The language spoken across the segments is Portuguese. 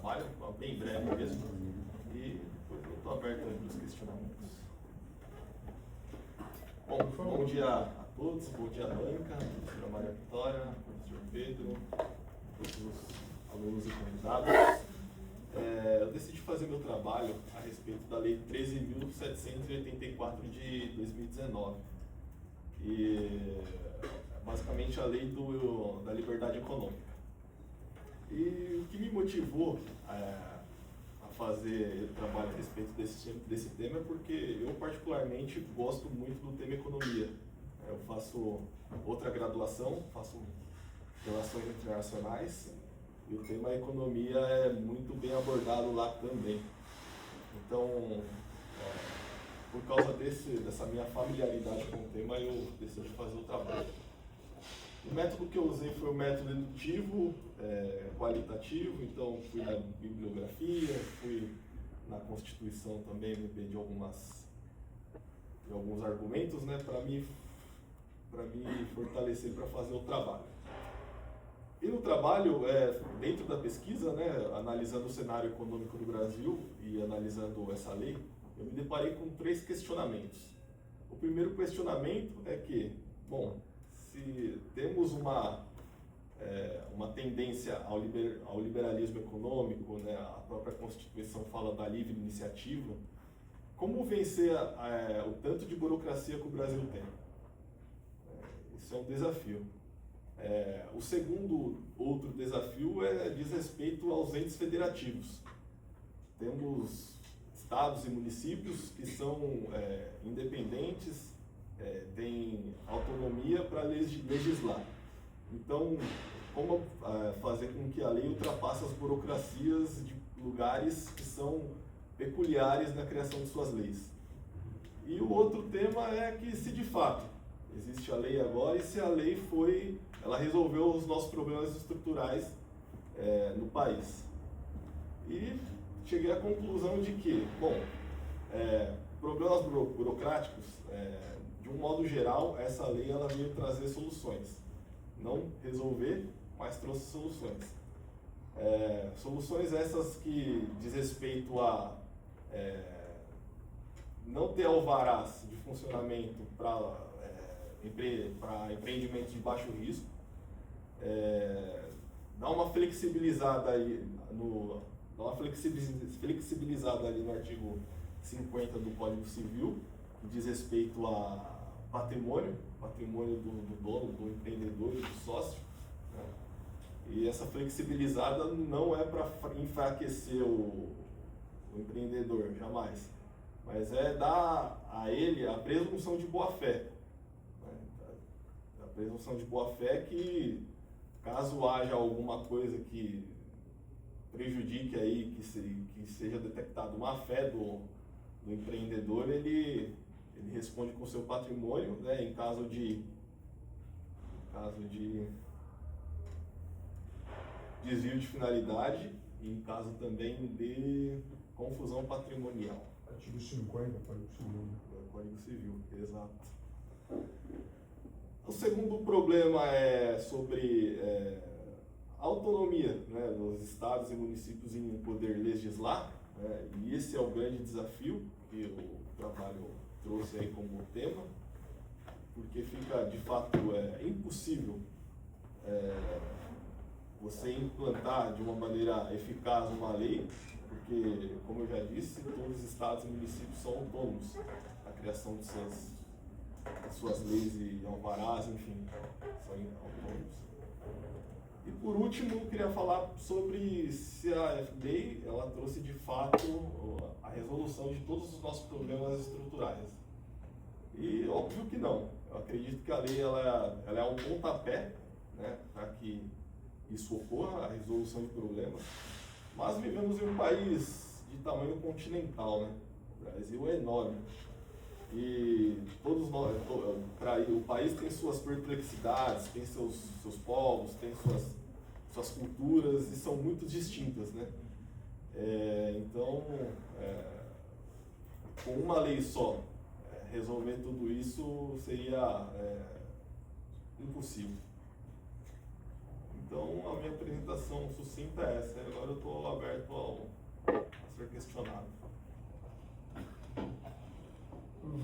trabalho, bem breve mesmo, e eu estou aberto para os questionamentos. Bom dia a todos, bom dia Blanca, professora Maria Vitória, professor Pedro, todos os alunos e convidados. Eu decidi fazer meu trabalho a respeito da Lei 13.784 de 2019. E basicamente a lei da liberdade econômica. E o que me motivou a fazer o trabalho a respeito desse tema é porque eu particularmente gosto muito do tema economia. Eu faço outra graduação, faço relações internacionais, e o tema economia é muito bem abordado lá também. Então, por causa dessa minha familiaridade com o tema, eu decidi fazer o trabalho. O método que eu usei foi o método dedutivo, qualitativo, então fui na bibliografia, fui na Constituição também, me pedi alguns argumentos, né, para me fortalecer para fazer o trabalho. E no trabalho, dentro da pesquisa, né, analisando o cenário econômico do Brasil e analisando essa lei, eu me deparei com 3 questionamentos. O primeiro questionamento é que, bom, se temos uma tendência ao liberalismo econômico, né, a própria Constituição fala da livre iniciativa, como vencer o tanto de burocracia que o Brasil tem? Isso é um desafio. O segundo outro desafio diz respeito aos entes federativos. Temos estados e municípios que são independentes, têm autonomia para legislar. Então, como fazer com que a lei ultrapasse as burocracias de lugares que são peculiares na criação de suas leis? E o outro tema é que, se de fato existe a lei agora, e se a lei ela resolveu os nossos problemas estruturais no país. E cheguei à conclusão de que, bom, problemas burocráticos, de um modo geral, essa lei ela veio trazer soluções. Não resolver, mas trouxe soluções. Soluções essas que diz respeito a não ter alvarás de funcionamento para empreendimentos de baixo risco, dar uma flexibilizada ali no artigo 50 do Código Civil, que diz respeito a patrimônio do dono, do empreendedor e do sócio, né? E essa flexibilizada não é para enfraquecer o empreendedor, jamais, mas dar a ele a presunção de boa-fé. A presunção de boa-fé que, caso haja alguma coisa que prejudique aí, que seja detectado má fé do empreendedor, ele responde com o seu patrimônio, né, em caso de desvio de finalidade e em caso também de confusão patrimonial. Artigo 50, Código Civil. Código Civil, exato. O segundo problema é sobre a autonomia, né, dos estados e municípios em poder legislar, né, e esse é o grande desafio que o trabalho trouxe aí como tema, porque fica de fato impossível você implantar de uma maneira eficaz uma lei, porque, como eu já disse, todos os estados e municípios são autônomos na criação de suas leis e alvarás, enfim, são autônomos. E por último, eu queria falar sobre se a lei ela trouxe de fato a resolução de todos os nossos problemas estruturais. E óbvio que não. Eu acredito que a lei ela é um pontapé, né, para que isso ocorra, a resolução de problemas. Mas vivemos em um país de tamanho continental, né? O Brasil é enorme. E todos nós, o país tem suas perplexidades, tem seus povos, tem suas culturas e são muito distintas, né? Então, com uma lei só, resolver tudo isso seria impossível. Então, a minha apresentação sucinta é essa. Agora eu estou aberto a ser questionado.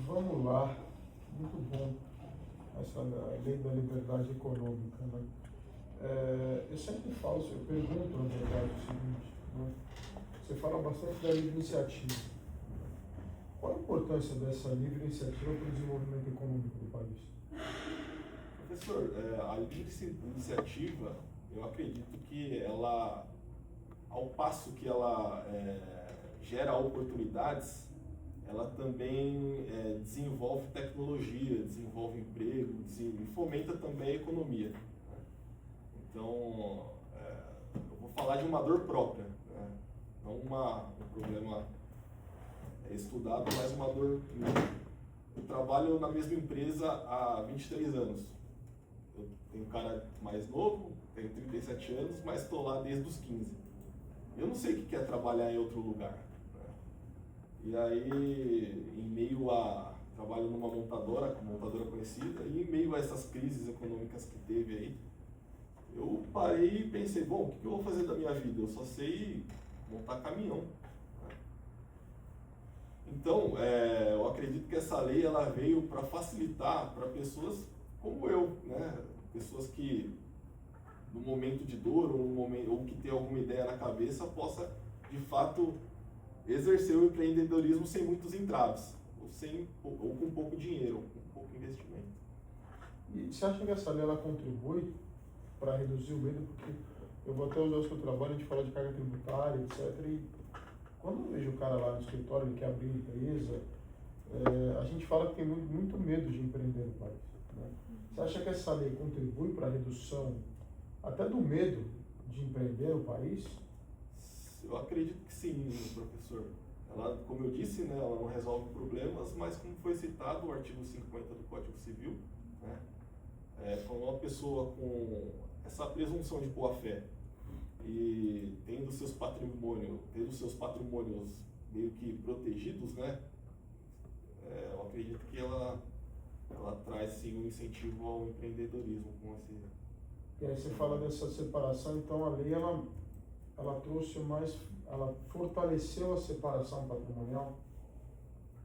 Vamos lá. Muito bom. Essa lei da liberdade econômica, né? Eu sempre falo, eu pergunto, na verdade, o seguinte, né? Você fala bastante da livre iniciativa. Qual a importância dessa livre iniciativa para o desenvolvimento econômico do país? Professor, a livre iniciativa, eu acredito que ela, ao passo que ela gera oportunidades, ela também desenvolve tecnologia, desenvolve emprego, e fomenta também a economia. Né? Então, eu vou falar de uma dor própria, né? Não um problema estudado, mas uma dor minha. Eu trabalho na mesma empresa há 23 anos. Eu tenho um cara mais novo, tenho 37 anos, mas estou lá desde os 15. Eu não sei o que é trabalhar em outro lugar. Né? E aí, em meio a... Trabalho numa montadora conhecida, e em meio a essas crises econômicas que teve aí, eu parei e pensei, bom, o que eu vou fazer da minha vida? Eu só sei montar caminhão. Né? Então, eu acredito que essa lei ela veio para facilitar para pessoas como eu, né? Pessoas que no momento de dor ou que tem alguma ideia na cabeça possa de fato exercer o empreendedorismo sem muitos entraves, ou com pouco dinheiro, ou com pouco investimento. E você acha que essa lei ela contribui para reduzir o medo? Porque eu vou até usar o seu trabalho, a gente fala de carga tributária, etc. E quando eu vejo o cara lá no escritório, ele quer abrir empresa, a gente fala que tem muito medo de empreender no país. Né? Você acha que essa lei contribui para a redução até do medo de empreender no país? Eu acredito que sim, professor. Ela, como eu disse, né, ela não resolve problemas, mas como foi citado o artigo 50 do Código Civil, né, quando uma pessoa com essa presunção de boa-fé e tendo seus patrimônios meio que protegidos, né, eu acredito que ela traz sim um incentivo ao empreendedorismo com esse. E aí você fala dessa separação, então a lei ela trouxe mais, ela fortaleceu a separação patrimonial.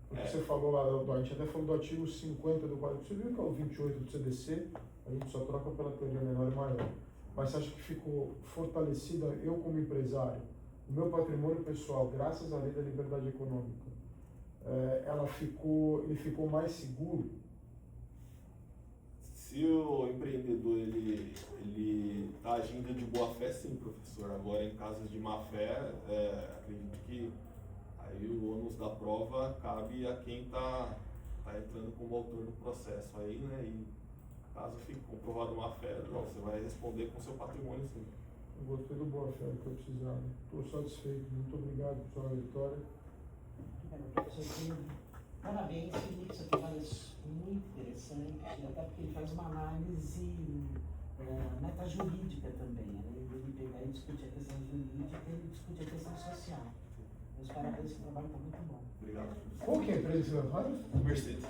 Porque você falou lá, a gente até falou do artigo 50 do Código Civil, que é o 28 do CDC, a gente só troca pela teoria menor e maior. Mas você acha que ficou fortalecida, eu como empresário, o meu patrimônio pessoal, graças à lei da liberdade econômica, ele ficou mais seguro? Se o empreendedor ele está agindo de boa fé, sim, professor. Agora, em casos de má fé, acredito que aí o ônus da prova cabe a quem está entrando como autor do processo aí, né? E caso fique comprovado má fé, não, você vai responder com seu patrimônio, sim. Eu gostei do boa fé que eu precisava. Estou satisfeito. Muito obrigado por sua vitória. Professor, parabéns, Felipe, seu trabalho é muito interessante, até porque ele faz uma análise metajurídica também, além de ele pegar e discutir a questão jurídica, ele discute a questão social. Meus parabéns, seu trabalho está muito bom. Obrigado. Qual que é a empresa que você vai fazer? Mercedes.